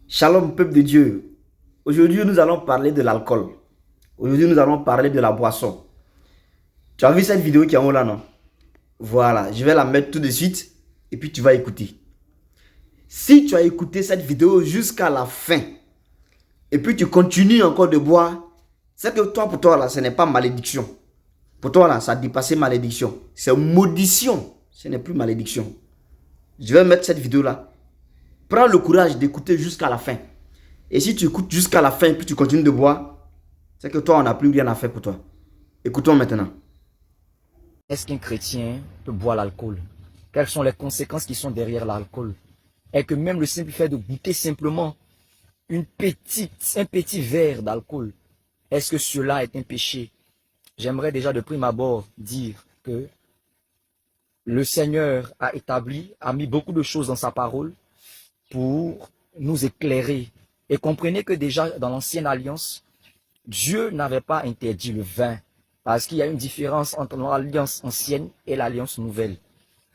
Shalom, peuple de Dieu. Aujourd'hui, nous allons parler de l'alcool. Aujourd'hui, nous allons parler de la boisson. Tu as vu cette vidéo qui est en haut là, non? Voilà, je vais la mettre tout de suite et puis tu vas écouter. Si tu as écouté cette vidéo jusqu'à la fin et puis tu continues encore de boire, c'est que toi, pour toi, là, ce n'est pas malédiction. Pour toi, là, ça a dépassé malédiction. C'est maudissement. Ce n'est plus malédiction. Je vais mettre cette vidéo là. Prends le courage d'écouter jusqu'à la fin. Et si tu écoutes jusqu'à la fin et puis tu continues de boire, c'est que toi, on n'a plus rien à faire pour toi. Écoutons maintenant. Est-ce qu'un chrétien peut boire l'alcool? Quelles sont les conséquences qui sont derrière l'alcool? Et que même le simple fait de goûter simplement un petit verre d'alcool, est-ce que cela est un péché? J'aimerais déjà de prime abord dire que le Seigneur a mis beaucoup de choses dans sa parole pour nous éclairer. Et comprenez que déjà dans l'ancienne alliance, Dieu n'avait pas interdit le vin, parce qu'il y a une différence entre l'alliance ancienne et l'alliance nouvelle.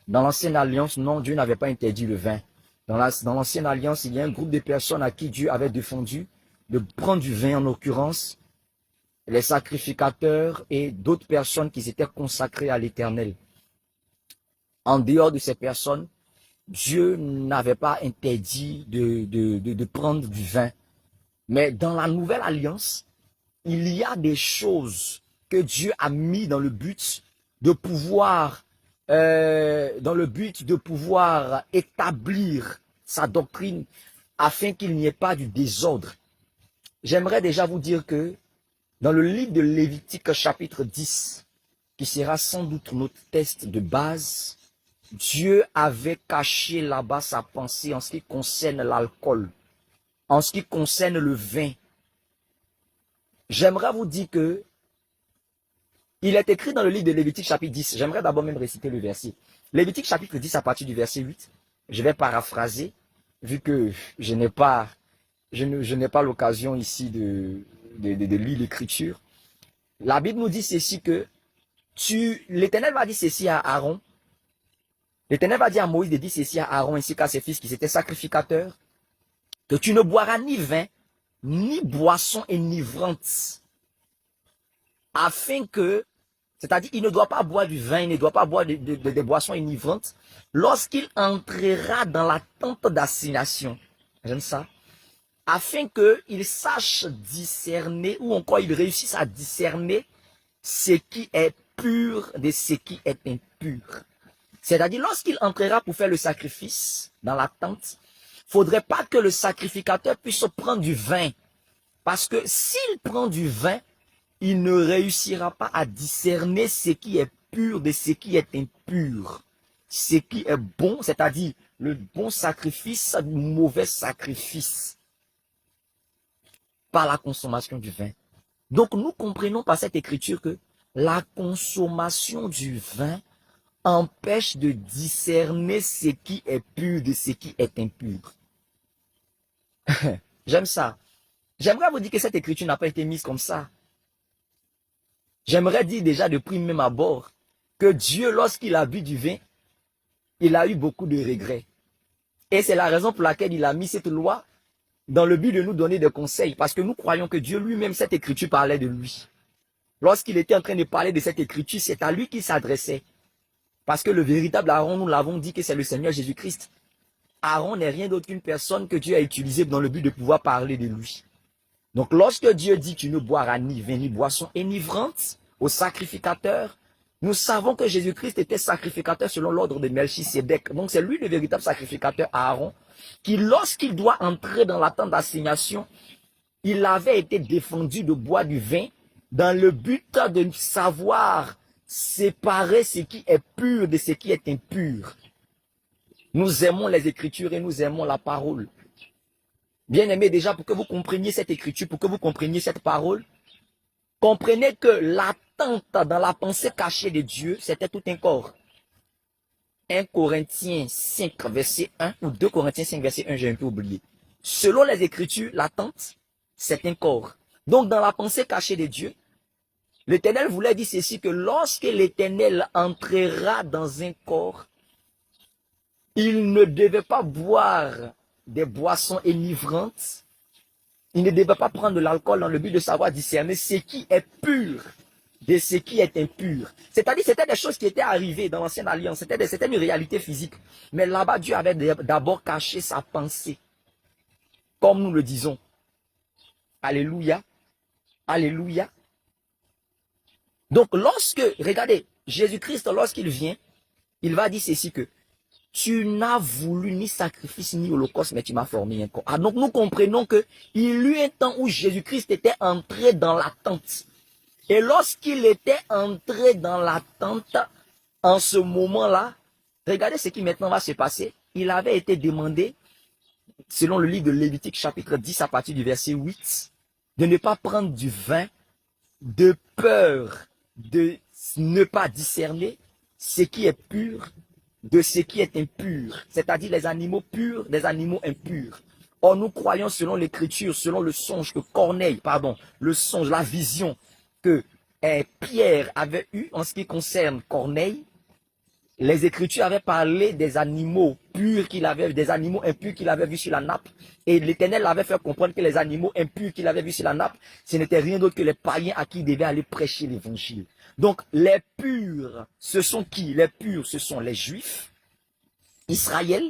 Dans l'ancienne alliance, non, Dieu n'avait pas interdit le vin. Dans l'ancienne alliance, il y a un groupe de personnes à qui Dieu avait défendu de prendre du vin, en l'occurrence, les sacrificateurs et d'autres personnes qui s'étaient consacrées à l'Éternel. En dehors de ces personnes, Dieu n'avait pas interdit de prendre du vin. Mais dans la nouvelle alliance, il y a des choses que Dieu a mis dans le but de pouvoir, établir sa doctrine afin qu'il n'y ait pas du désordre. J'aimerais déjà vous dire que dans le livre de Lévitique chapitre 10, qui sera sans doute notre texte de base, Dieu avait caché là-bas sa pensée en ce qui concerne l'alcool, en ce qui concerne le vin. J'aimerais vous dire que il est écrit dans le livre de Lévitique chapitre 10. J'aimerais d'abord même réciter le verset. Lévitique chapitre 10 à partir du verset 8. Je vais paraphraser, vu que je n'ai pas l'occasion ici de lire l'écriture. La Bible nous dit ceci que l'Éternel va dire ceci à Aaron. L'Éternel va dire à Moïse de dire ceci à Aaron ainsi qu'à ses fils qui étaient sacrificateurs, que tu ne boiras ni vin, ni boisson enivrante, afin que, c'est-à-dire il ne doit pas boire du vin, il ne doit pas boire des boissons enivrantes, lorsqu'il entrera dans la tente d'assignation. J'aime ça. Afin qu'il sache discerner, ou encore il réussisse à discerner ce qui est pur de ce qui est impur. C'est-à-dire, lorsqu'il entrera pour faire le sacrifice dans la tente, il ne faudrait pas que le sacrificateur puisse prendre du vin. Parce que s'il prend du vin, il ne réussira pas à discerner ce qui est pur de ce qui est impur. Ce qui est bon, c'est-à-dire le bon sacrifice du mauvais sacrifice par la consommation du vin. Donc nous comprenons par cette écriture que la consommation du vin empêche de discerner ce qui est pur de ce qui est impur. J'aime ça. J'aimerais vous dire que cette écriture n'a pas été mise comme ça. J'aimerais dire déjà de prime même abord que Dieu, lorsqu'il a bu du vin, il a eu beaucoup de regrets. Et c'est la raison pour laquelle il a mis cette loi dans le but de nous donner des conseils. Parce que nous croyons que Dieu lui-même, cette écriture parlait de lui. Lorsqu'il était en train de parler de cette écriture, c'est à lui qu'il s'adressait. Parce que le véritable Aaron, nous l'avons dit que c'est le Seigneur Jésus-Christ. Aaron n'est rien d'autre qu'une personne que Dieu a utilisée dans le but de pouvoir parler de lui. Donc lorsque Dieu dit tu ne boiras ni vin ni boisson enivrante au sacrificateur, nous savons que Jésus-Christ était sacrificateur selon l'ordre de Melchisédek. Donc c'est lui le véritable sacrificateur Aaron, qui lorsqu'il doit entrer dans la tente d'assignation, il avait été défendu de boire du vin dans le but de savoir séparer ce qui est pur de ce qui est impur. Nous aimons les Écritures et nous aimons la parole. Bien aimé, déjà pour que vous compreniez cette écriture, pour que vous compreniez cette parole, comprenez que l'attente dans la pensée cachée de Dieu, c'était tout un corps. 1 Corinthiens 5, verset 1, ou 2 Corinthiens 5, verset 1, j'ai un peu oublié. Selon les Écritures, l'attente, c'est un corps. Donc dans la pensée cachée de Dieu, l'Éternel voulait dire ceci, que lorsque l'Éternel entrera dans un corps, il ne devait pas boire des boissons enivrantes. Il ne devait pas prendre de l'alcool dans le but de savoir discerner ce qui est pur de ce qui est impur. C'est-à-dire, c'était des choses qui étaient arrivées dans l'ancienne alliance. C'était une réalité physique. Mais là-bas, Dieu avait d'abord caché sa pensée. Comme nous le disons. Alléluia. Alléluia. Donc, regardez, Jésus-Christ, lorsqu'il vient, il va dire ceci que tu n'as voulu ni sacrifice ni holocauste, mais tu m'as formé un corps. Ah, donc nous comprenons que il y eut un temps où Jésus-Christ était entré dans la tente. Et lorsqu'il était entré dans la tente, en ce moment-là, regardez ce qui maintenant va se passer. Il avait été demandé, selon le livre de Lévitique chapitre 10 à partir du verset 8, de ne pas prendre du vin de peur de ne pas discerner ce qui est pur de ce qui est impur, c'est-à-dire les animaux purs des animaux impurs. Or, nous croyons selon l'écriture, selon le songe la vision que Pierre avait eue en ce qui concerne Corneille. Les Écritures avaient parlé des animaux purs qu'il avait, des animaux impurs qu'il avait vus sur la nappe. Et l'Éternel avait fait comprendre que les animaux impurs qu'il avait vus sur la nappe, ce n'était rien d'autre que les païens à qui il devait aller prêcher l'évangile. Donc, les purs, ce sont qui? Les purs, ce sont les Juifs, Israël.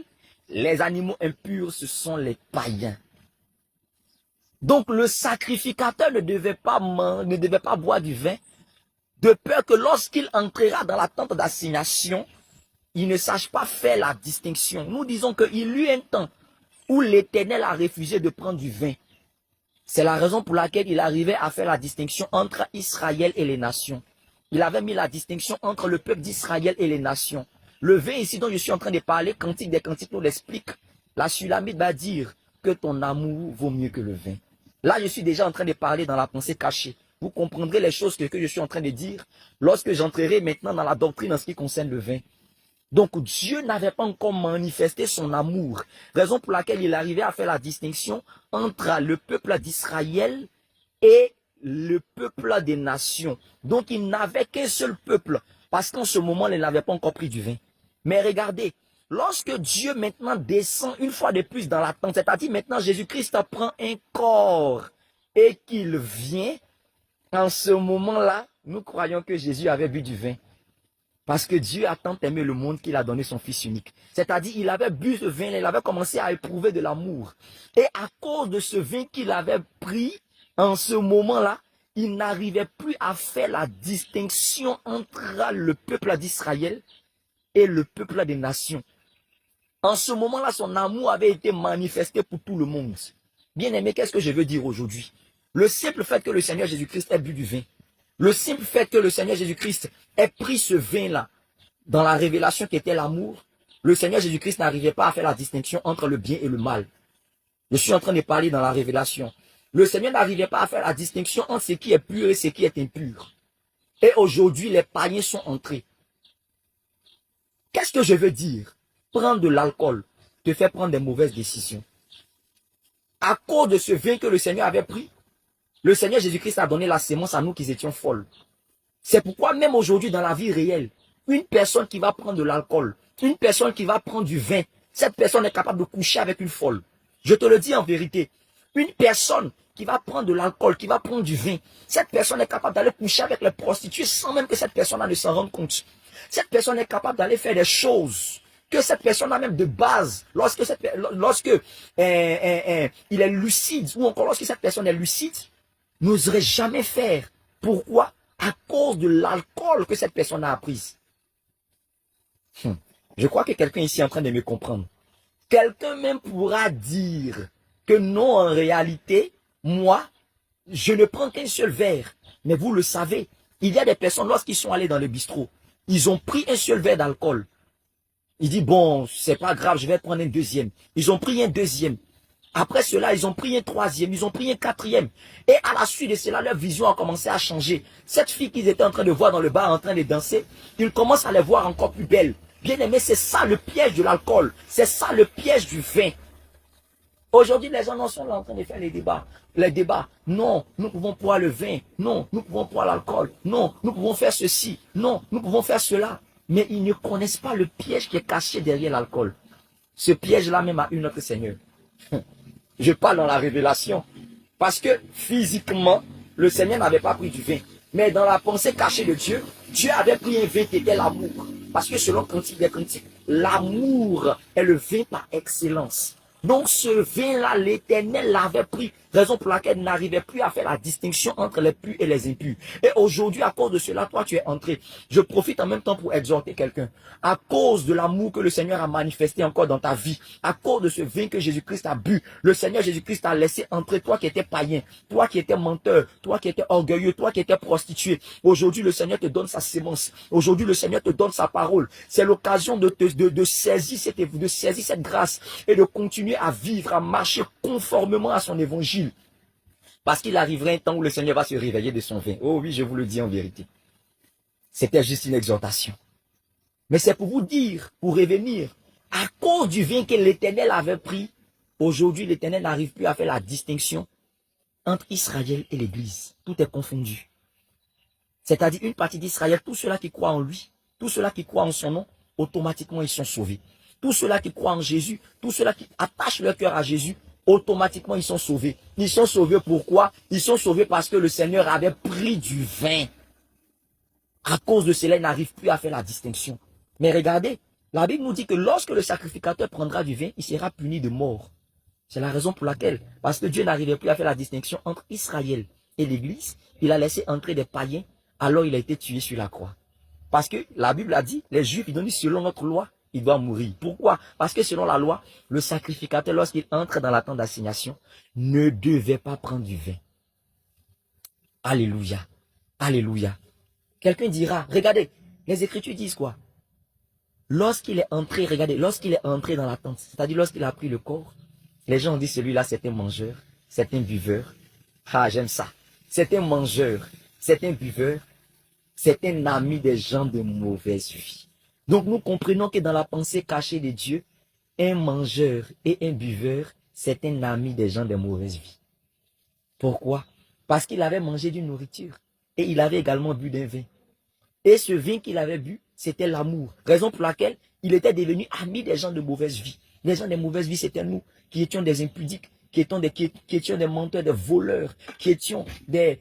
Les animaux impurs, ce sont les païens. Donc, le sacrificateur ne devait pas boire du vin, de peur que lorsqu'il entrera dans la tente d'assignation, il ne sache pas faire la distinction. Nous disons qu'il y eut un temps où l'Éternel a refusé de prendre du vin. C'est la raison pour laquelle il arrivait à faire la distinction entre Israël et les nations. Il avait mis la distinction entre le peuple d'Israël et les nations. Le vin ici dont je suis en train de parler, Cantique des Cantiques nous l'explique. La Sulamite va dire que ton amour vaut mieux que le vin. Là, je suis déjà en train de parler dans la pensée cachée. Vous comprendrez les choses que je suis en train de dire lorsque j'entrerai maintenant dans la doctrine en ce qui concerne le vin. Donc, Dieu n'avait pas encore manifesté son amour. Raison pour laquelle il arrivait à faire la distinction entre le peuple d'Israël et le peuple des nations. Donc, il n'avait qu'un seul peuple. Parce qu'en ce moment, il n'avait pas encore pris du vin. Mais regardez, lorsque Dieu maintenant descend une fois de plus dans la tente, c'est-à-dire maintenant Jésus-Christ prend un corps et qu'il vient, en ce moment-là, nous croyons que Jésus avait bu du vin. Parce que Dieu a tant aimé le monde qu'il a donné son Fils unique. C'est-à-dire, il avait bu ce vin, il avait commencé à éprouver de l'amour. Et à cause de ce vin qu'il avait pris, en ce moment-là, il n'arrivait plus à faire la distinction entre le peuple d'Israël et le peuple des nations. En ce moment-là, son amour avait été manifesté pour tout le monde. Bien aimé, qu'est-ce que je veux dire aujourd'hui? Le simple fait que le Seigneur Jésus-Christ ait bu du vin, le simple fait que le Seigneur Jésus-Christ ait pris ce vin-là dans la révélation qui était l'amour, le Seigneur Jésus-Christ n'arrivait pas à faire la distinction entre le bien et le mal. Je suis en train de parler dans la révélation. Le Seigneur n'arrivait pas à faire la distinction entre ce qui est pur et ce qui est impur. Et aujourd'hui, les païens sont entrés. Qu'est-ce que je veux dire? Prendre de l'alcool te fait prendre des mauvaises décisions. À cause de ce vin que le Seigneur avait pris, le Seigneur Jésus-Christ a donné la sémence à nous qui étions folles. C'est pourquoi même aujourd'hui dans la vie réelle, une personne qui va prendre de l'alcool, une personne qui va prendre du vin, cette personne est capable de coucher avec une folle. Je te le dis en vérité. Une personne qui va prendre de l'alcool, qui va prendre du vin, cette personne est capable d'aller coucher avec les prostituées sans même que cette personne ne s'en rende compte. Cette personne est capable d'aller faire des choses que cette personne a même de base, lorsque il est lucide, ou encore lorsque cette personne est lucide, n'oserait jamais faire. Pourquoi? À cause de l'alcool que cette personne a apprise. Je crois que quelqu'un ici est en train de me comprendre. Quelqu'un même pourra dire que non, en réalité, moi, je ne prends qu'un seul verre. Mais vous le savez, il y a des personnes, lorsqu'ils sont allés dans le bistrot, ils ont pris un seul verre d'alcool. Ils disent, bon, c'est pas grave, je vais prendre un deuxième. Ils ont pris un deuxième. Après cela, ils ont pris un troisième, ils ont pris un quatrième. Et à la suite de cela, leur vision a commencé à changer. Cette fille qu'ils étaient en train de voir dans le bar, en train de danser, ils commencent à les voir encore plus belles. Bien aimé, c'est ça le piège de l'alcool. C'est ça le piège du vin. Aujourd'hui, les gens sont là en train de faire les débats. Les débats. Non, nous pouvons boire le vin. Non, nous pouvons boire l'alcool. Non, nous pouvons faire ceci. Non, nous pouvons faire cela. Mais ils ne connaissent pas le piège qui est caché derrière l'alcool. Ce piège-là même a eu notre Seigneur. Je parle dans la révélation. Parce que physiquement, le Seigneur n'avait pas pris du vin. Mais dans la pensée cachée de Dieu, Dieu avait pris un vin qui était l'amour. Parce que selon Cantique des Cantiques, l'amour est le vin par excellence. Donc ce vin-là, l'Éternel l'avait pris, raison pour laquelle il n'arrivait plus à faire la distinction entre les purs et les impurs. Et aujourd'hui, à cause de cela, toi tu es entré. Je profite en même temps pour exhorter quelqu'un. À cause de l'amour que le Seigneur a manifesté encore dans ta vie, à cause de ce vin que Jésus-Christ a bu, le Seigneur Jésus-Christ t'a laissé entrer, toi qui étais païen, toi qui étais menteur, toi qui étais orgueilleux, toi qui étais prostitué. Aujourd'hui, le Seigneur te donne sa sémence. Aujourd'hui, le Seigneur te donne sa parole. C'est l'occasion de saisir cette grâce et de continuer à vivre, à marcher conformément à son évangile. Parce qu'il arriverait un temps où le Seigneur va se réveiller de son vin. Oh oui, je vous le dis en vérité. C'était juste une exhortation. Mais c'est pour vous dire, pour revenir, à cause du vin que l'Éternel avait pris, aujourd'hui l'Éternel n'arrive plus à faire la distinction entre Israël et l'Église. Tout est confondu. C'est-à-dire une partie d'Israël, tous ceux-là qui croient en lui, tous ceux-là qui croient en son nom, automatiquement ils sont sauvés. Tous ceux-là qui croient en Jésus, tous ceux-là qui attachent leur cœur à Jésus, automatiquement ils sont sauvés. Ils sont sauvés pourquoi? Ils sont sauvés parce que le Seigneur avait pris du vin. À cause de cela, il n'arrive plus à faire la distinction. Mais regardez, la Bible nous dit que lorsque le sacrificateur prendra du vin, il sera puni de mort. C'est la raison pour laquelle, parce que Dieu n'arrivait plus à faire la distinction entre Israël et l'Église, il a laissé entrer des païens, alors il a été tué sur la croix. Parce que la Bible a dit, les Juifs, ils ont dit selon notre loi, il doit mourir. Pourquoi? Parce que selon la loi, le sacrificateur, lorsqu'il entre dans la tente d'assignation, ne devait pas prendre du vin. Alléluia. Alléluia. Quelqu'un dira, regardez, les Écritures disent quoi? Lorsqu'il est entré, regardez, lorsqu'il est entré dans la tente, c'est-à-dire lorsqu'il a pris le corps, les gens ont dit celui-là c'est un mangeur, c'est un buveur. Ah, j'aime ça. C'est un mangeur, c'est un buveur, c'est un ami des gens de mauvaise vie. Donc nous comprenons que dans la pensée cachée de Dieu, un mangeur et un buveur, c'est un ami des gens de mauvaise vie. Pourquoi? Parce qu'il avait mangé d'une nourriture et il avait également bu d'un vin. Et ce vin qu'il avait bu, c'était l'amour. Raison pour laquelle il était devenu ami des gens de mauvaise vie. Les gens de mauvaise vie, c'était nous qui étions des impudiques, qui étions des menteurs, des voleurs, qui étions des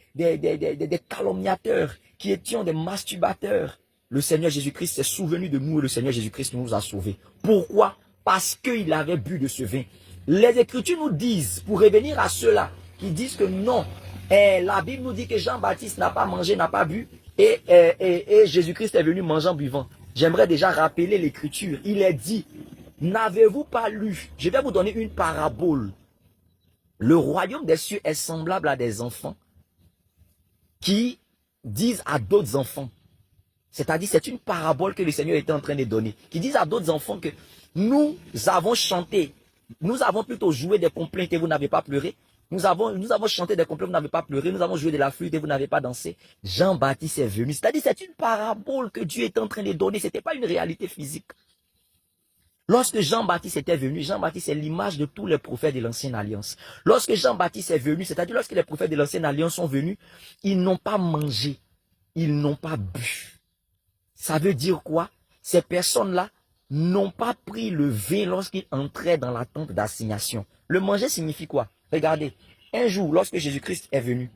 calomniateurs, qui étions des masturbateurs. Le Seigneur Jésus-Christ s'est souvenu de nous et le Seigneur Jésus-Christ nous a sauvés. Pourquoi? Parce qu'il avait bu de ce vin. Les Écritures nous disent, pour revenir à ceux-là qui disent que non, la Bible nous dit que Jean-Baptiste n'a pas mangé, n'a pas bu, et Jésus-Christ est venu mangeant, buvant. J'aimerais déjà rappeler l'Écriture. Il est dit, n'avez-vous pas lu? Je vais vous donner une parabole. Le royaume des cieux est semblable à des enfants qui disent à d'autres enfants, c'est-à-dire c'est une parabole que le Seigneur était en train de donner, qui disent à d'autres enfants que nous avons chanté, nous avons plutôt joué des complaintes et vous n'avez pas pleuré, nous avons chanté des complaintes, vous n'avez pas pleuré, nous avons joué de la flûte et vous n'avez pas dansé. Jean-Baptiste est venu, c'est-à-dire c'est une parabole que Dieu est en train de donner, ce n'était pas une réalité physique. Lorsque Jean-Baptiste était venu, Jean-Baptiste est l'image de tous les prophètes de l'Ancienne Alliance. Lorsque Jean-Baptiste est venu, c'est-à-dire lorsque les prophètes de l'Ancienne Alliance sont venus, ils n'ont pas mangé, ils n'ont pas bu. Ça veut dire quoi? Ces personnes-là n'ont pas pris le vin lorsqu'ils entraient dans la tente d'assignation. Le manger signifie quoi? Regardez, un jour, lorsque Jésus-Christ est venu,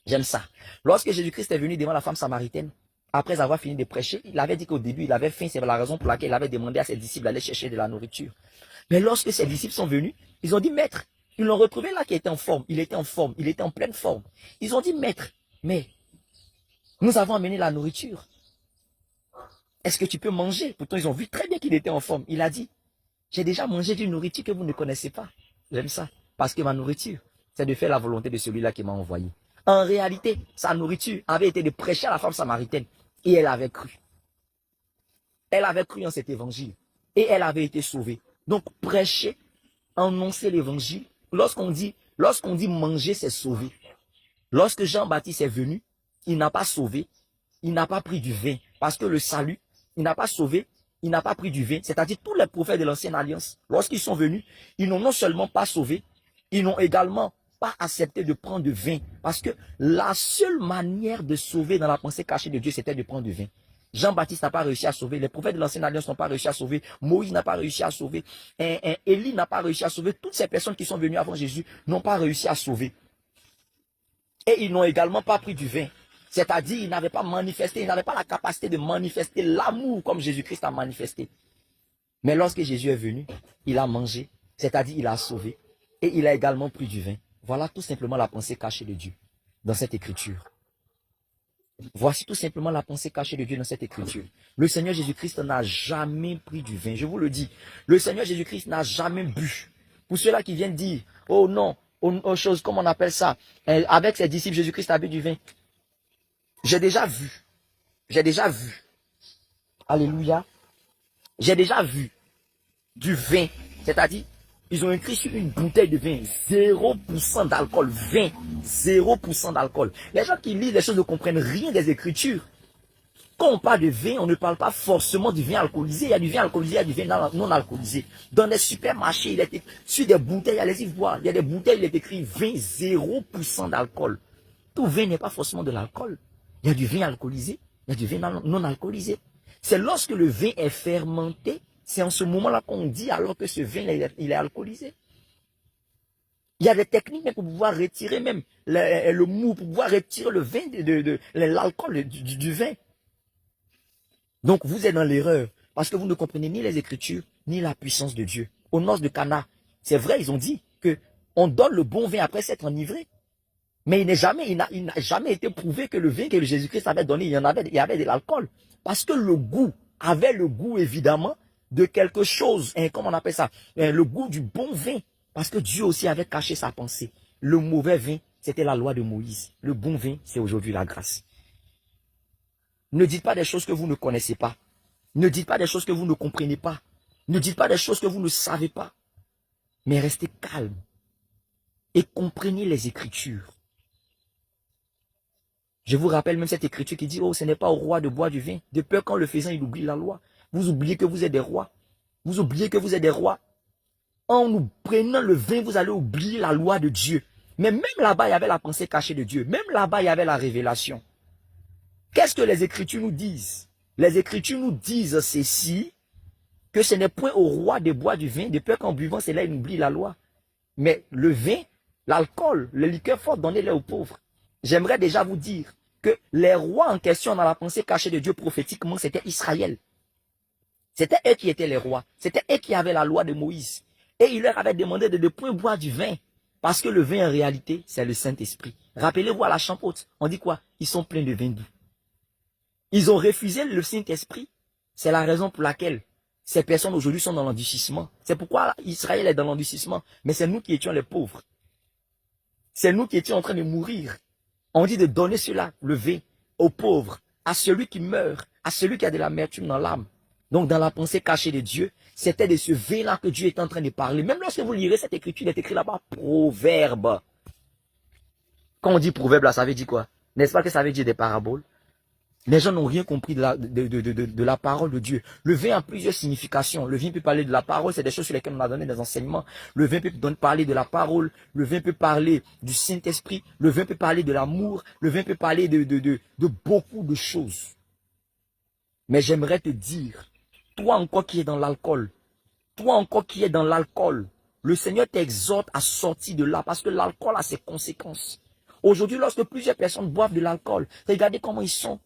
j'aime ça, lorsque Jésus-Christ est venu devant la femme samaritaine, après avoir fini de prêcher, il avait dit qu'au début, il avait faim, c'est la raison pour laquelle il avait demandé à ses disciples d'aller chercher de la nourriture. Mais lorsque ses disciples sont venus, ils ont dit, maître, ils l'ont retrouvé là qui était en forme, il était en forme, il était en pleine forme. Ils ont dit, maître, mais nous avons amené la nourriture. Est-ce que tu peux manger? Pourtant, ils ont vu très bien qu'il était en forme. Il a dit, j'ai déjà mangé d'une nourriture que vous ne connaissez pas. J'aime ça. Parce que ma nourriture, c'est de faire la volonté de celui-là qui m'a envoyé. En réalité, sa nourriture avait été de prêcher à la femme samaritaine. Et elle avait cru. Elle avait cru en cet évangile. Et elle avait été sauvée. Donc, prêcher, annoncer l'évangile. Lorsqu'on dit manger, c'est sauver. Lorsque Jean-Baptiste est venu, il n'a pas sauvé. Il n'a pas pris du vin. Parce que le salut, il n'a pas sauvé, il n'a pas pris du vin. C'est-à-dire tous les prophètes de l'Ancienne Alliance, lorsqu'ils sont venus, ils n'ont non seulement pas sauvé, ils n'ont également pas accepté de prendre du vin. Parce que la seule manière de sauver dans la pensée cachée de Dieu, c'était de prendre du vin. Jean-Baptiste n'a pas réussi à sauver. Les prophètes de l'ancienne alliance n'ont pas réussi à sauver. Moïse n'a pas réussi à sauver. Élie n'a pas réussi à sauver. Toutes ces personnes qui sont venues avant Jésus n'ont pas réussi à sauver. Et ils n'ont également pas pris du vin. C'est-à-dire, ils n'avaient pas manifesté, ils n'avaient pas la capacité de manifester l'amour comme Jésus-Christ a manifesté. Mais lorsque Jésus est venu, il a mangé, c'est-à-dire il a sauvé. Et il a également pris du vin. Voilà tout simplement la pensée cachée de Dieu dans cette écriture. Voici tout simplement la pensée cachée de Dieu dans cette écriture. Le Seigneur Jésus-Christ n'a jamais pris du vin. Je vous le dis. Le Seigneur Jésus-Christ n'a jamais bu. Pour ceux-là qui viennent dire, oh non, autre chose, comment on appelle ça? Avec ses disciples, Jésus-Christ a bu du vin. J'ai déjà vu. J'ai déjà vu. Alléluia. J'ai déjà vu du vin. C'est-à-dire, ils ont écrit sur une bouteille de vin 0% d'alcool. 0% d'alcool. Les gens qui lisent les choses ne comprennent rien des Écritures. Quand on parle de vin, on ne parle pas forcément du vin alcoolisé. Il y a du vin alcoolisé, il y a du vin non alcoolisé. Dans les supermarchés, il est sur des bouteilles, allez-y voir. Il y a des bouteilles, il est écrit vin 0% d'alcool. Tout vin n'est pas forcément de l'alcool. Il y a du vin alcoolisé, il y a du vin non alcoolisé. C'est lorsque le vin est fermenté, c'est en ce moment-là qu'on dit alors que ce vin il est alcoolisé. Il y a des techniques pour pouvoir retirer même le mou, pour pouvoir retirer le vin l'alcool du vin. Donc vous êtes dans l'erreur parce que vous ne comprenez ni les Écritures, ni la puissance de Dieu. Aux noces de Cana, c'est vrai, ils ont dit qu'on donne le bon vin après s'être enivré. Mais il n'a jamais été prouvé que le vin que Jésus-Christ avait donné, il y avait de l'alcool. Parce que le goût avait le goût, évidemment, de quelque chose. Comment on appelle ça? Le goût du bon vin. Parce que Dieu aussi avait caché sa pensée. Le mauvais vin, c'était la loi de Moïse. Le bon vin, c'est aujourd'hui la grâce. Ne dites pas des choses que vous ne connaissez pas. Ne dites pas des choses que vous ne comprenez pas. Ne dites pas des choses que vous ne savez pas. Mais restez calme. Et comprenez les Écritures. Je vous rappelle même cette écriture qui dit, oh, ce n'est pas au roi de boire du vin. De peur qu'en le faisant, il oublie la loi. Vous oubliez que vous êtes des rois. Vous oubliez que vous êtes des rois. En nous prenant le vin, vous allez oublier la loi de Dieu. Mais même là-bas, il y avait la pensée cachée de Dieu. Même là-bas, il y avait la révélation. Qu'est-ce que les Écritures nous disent? Les Écritures nous disent ceci, que ce n'est point au roi de boire du vin, de peur qu'en buvant, c'est là il oublie la loi. Mais le vin, l'alcool, le liqueur fort, donnez-les aux pauvres. J'aimerais déjà vous dire que les rois en question dans la pensée cachée de Dieu prophétiquement, c'était Israël. C'était eux qui étaient les rois. C'était eux qui avaient la loi de Moïse. Et il leur avait demandé de ne point boire du vin. Parce que le vin, en réalité, c'est le Saint-Esprit. Rappelez-vous à la Champote, on dit quoi? Ils sont pleins de vin doux. Ils ont refusé le Saint-Esprit. C'est la raison pour laquelle ces personnes aujourd'hui sont dans l'endurcissement. C'est pourquoi Israël est dans l'endurcissement. Mais c'est nous qui étions les pauvres. C'est nous qui étions en train de mourir. On dit de donner cela, le vin, aux pauvres, à celui qui meurt, à celui qui a de l'amertume dans l'âme. Donc dans la pensée cachée de Dieu, c'était de ce vin-là que Dieu est en train de parler. Même lorsque vous lirez cette écriture, il est écrit là-bas, proverbe. Quand on dit proverbe, là, ça veut dire quoi? N'est-ce pas que ça veut dire des paraboles? Les gens n'ont rien compris de la parole de Dieu. Le vin a plusieurs significations. Le vin peut parler de la parole, c'est des choses sur lesquelles on a donné des enseignements. Le vin peut parler de la parole. Le vin peut parler du Saint-Esprit. Le vin peut parler de l'amour. Le vin peut parler de beaucoup de choses. Mais j'aimerais te dire, toi encore qui es dans l'alcool, le Seigneur t'exhorte à sortir de là parce que l'alcool a ses conséquences. Aujourd'hui, lorsque plusieurs personnes boivent de l'alcool, regardez comment ils sont.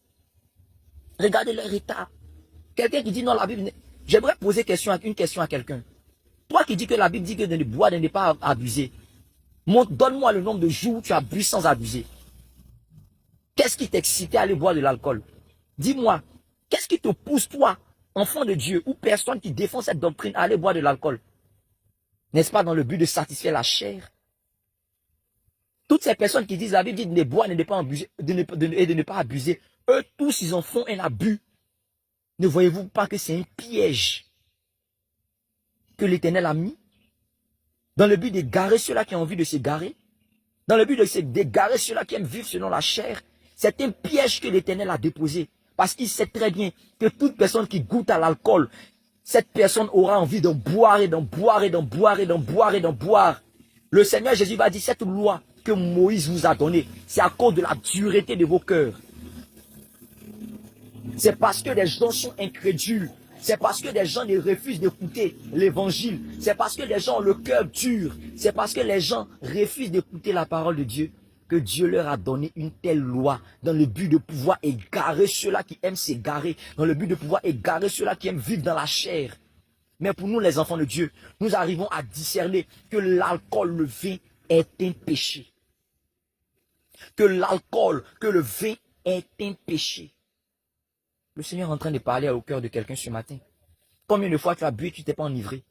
Regardez leur état. Quelqu'un qui dit non, la Bible... J'aimerais poser une question à quelqu'un. Toi qui dis que la Bible dit que de ne boire, de ne pas abuser. Donne-moi le nombre de jours où tu as bu sans abuser. Qu'est-ce qui t'excitait à aller boire de l'alcool? Dis-moi, qu'est-ce qui te pousse, toi, enfant de Dieu, ou personne qui défend cette doctrine, à aller boire de l'alcool? N'est-ce pas dans le but de satisfaire la chair? Toutes ces personnes qui disent la Bible dit de ne boire, de ne pas abuser, et de ne pas abuser, eux tous, ils en font un abus. Ne voyez-vous pas que c'est un piège que l'Éternel a mis dans le but d'égarer ceux-là qui ont envie de s'égarer, dans le but d'égarer ceux-là qui aiment vivre selon la chair? C'est un piège que l'Éternel a déposé parce qu'il sait très bien que toute personne qui goûte à l'alcool, cette personne aura envie d'en boire et d'en boire et d'en boire et d'en boire et d'en boire. Le Seigneur Jésus va dire, cette loi que Moïse vous a donnée, c'est à cause de la dureté de vos cœurs. C'est parce que les gens sont incrédules. C'est parce que les gens ne refusent d'écouter l'évangile. C'est parce que les gens ont le cœur dur. C'est parce que les gens refusent d'écouter la parole de Dieu que Dieu leur a donné une telle loi dans le but de pouvoir égarer ceux-là qui aiment s'égarer, dans le but de pouvoir égarer ceux-là qui aiment vivre dans la chair. Mais pour nous, les enfants de Dieu, nous arrivons à discerner que l'alcool, le vin est un péché. Que l'alcool, que le vin est un péché. Le Seigneur est en train de parler au cœur de quelqu'un ce matin. Combien de fois tu as bu et tu t'es pas enivré?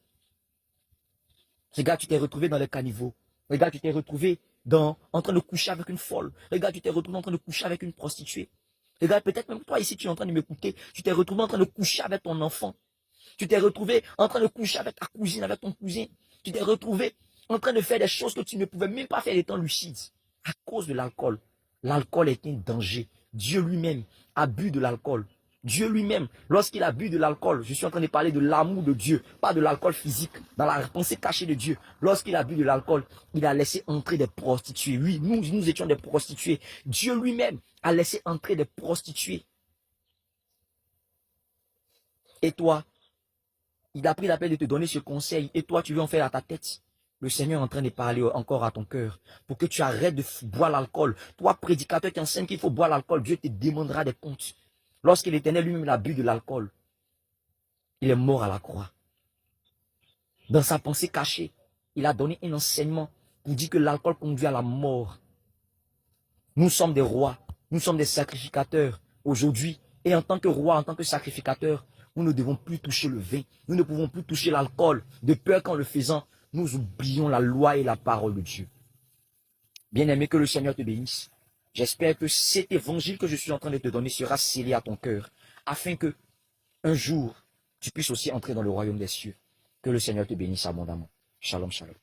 Regarde, tu t'es retrouvé dans le caniveau. Regarde, tu t'es retrouvé en train de coucher avec une folle. Regarde, tu t'es retrouvé en train de coucher avec une prostituée. Regarde, peut-être même toi ici, tu es en train de m'écouter. Tu t'es retrouvé en train de coucher avec ton enfant. Tu t'es retrouvé en train de coucher avec ta cousine, avec ton cousin. Tu t'es retrouvé en train de faire des choses que tu ne pouvais même pas faire étant lucide. À cause de l'alcool. L'alcool est un danger. Dieu lui-même a bu de l'alcool. Dieu lui-même, lorsqu'il a bu de l'alcool, je suis en train de parler de l'amour de Dieu, pas de l'alcool physique, dans la pensée cachée de Dieu. Lorsqu'il a bu de l'alcool, il a laissé entrer des prostituées. Oui, nous étions des prostituées. Dieu lui-même a laissé entrer des prostituées. Et toi, il a pris la peine de te donner ce conseil. Et toi, tu veux en faire à ta tête. Le Seigneur est en train de parler encore à ton cœur pour que tu arrêtes de boire l'alcool. Toi, prédicateur qui enseigne qu'il faut boire l'alcool, Dieu te demandera des comptes. Lorsque l'Éternel lui-même a bu de l'alcool, il est mort à la croix. Dans sa pensée cachée, il a donné un enseignement pour dire que l'alcool conduit à la mort. Nous sommes des rois, nous sommes des sacrificateurs aujourd'hui. Et en tant que roi, en tant que sacrificateur, nous ne devons plus toucher le vin. Nous ne pouvons plus toucher l'alcool. De peur qu'en le faisant, nous oublions la loi et la parole de Dieu. Bien-aimé, que le Seigneur te bénisse. J'espère que cet évangile que je suis en train de te donner sera scellé à ton cœur, afin que un jour, tu puisses aussi entrer dans le royaume des cieux. Que le Seigneur te bénisse abondamment. Shalom, shalom.